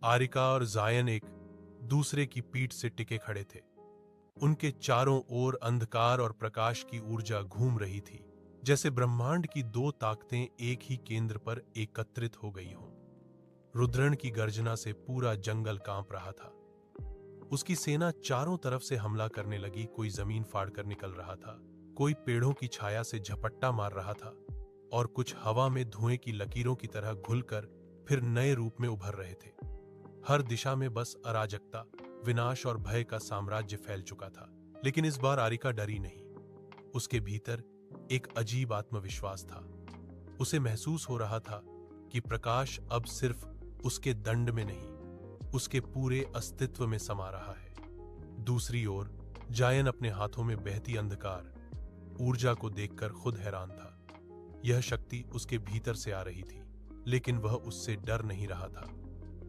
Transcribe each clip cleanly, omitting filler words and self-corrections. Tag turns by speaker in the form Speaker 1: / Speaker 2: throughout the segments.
Speaker 1: आरिका और जायन एक दूसरे की पीठ से टिके खड़े थे। उनके चारों ओर अंधकार और प्रकाश की ऊर्जा घूम रही थी, जैसे ब्रह्मांड की दो ताकतें एक ही केंद्र पर एकत्रित हो गई हों। रुद्रन की गर्जना से पूरा जंगल कांप रहा था। उसकी सेना चारों तरफ से हमला करने लगी। कोई जमीन फाड़कर निकल रहा था, कोई पेड़ों की छाया से झपट्टा मार रहा था, और कुछ हवा में धुएं की लकीरों की तरह घुलकर फिर नए रूप में उभर रहे थे। हर दिशा में बस अराजकता, विनाश और भय का साम्राज्य फैल चुका था। लेकिन इस बार आरिका डरी नहीं। उसके भीतर एक अजीब आत्मविश्वास था। उसे महसूस हो रहा था कि प्रकाश अब सिर्फ उसके दंड में नहीं, उसके पूरे अस्तित्व में समा रहा है। दूसरी ओर जायन अपने हाथों में बहती अंधकार ऊर्जा को देखकर खुद हैरान था। यह शक्ति उसके भीतर से आ रही थी, लेकिन वह उससे डर नहीं रहा था।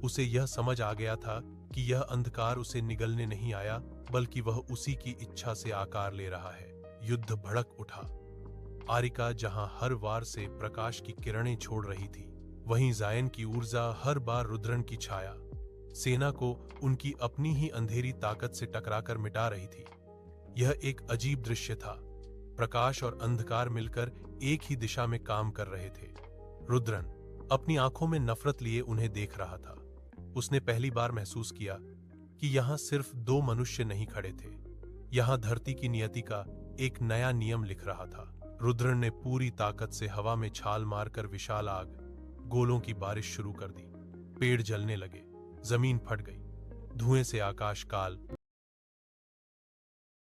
Speaker 1: उसे यह समझ आ गया था कि यह अंधकार उसे निगलने नहीं आया, बल्कि वह उसी की इच्छा से आकार ले रहा है। युद्ध भड़क उठा। आरिका जहां हर वार से प्रकाश की किरणें छोड़ रही थी, वहीं जायन की ऊर्जा हर बार रुद्रन की छाया, सेना को उनकी अपनी ही अंधेरी ताकत से टकराकर मिटा रही थी। यह एक अजीब दृश्य था। प्रकाश और अंधकार मिलकर एक ही दिशा में काम कर रहे थे। रुद्रन अपनी आंखों में नफरत लिए उन्हें देख रहा था। उसने पहली बार महसूस किया कि यहां सिर्फ दो मनुष्य नहीं खड़े थे, यहां धरती की नियति का एक नया नियम लिख रहा था। रुद्रन ने पूरी ताकत से हवा में छाल मारकर विशाल आग, गोलों की बारिश शुरू कर दी। पेड़ जलने लगे, जमीन फट गई, धुएं से आकाश काल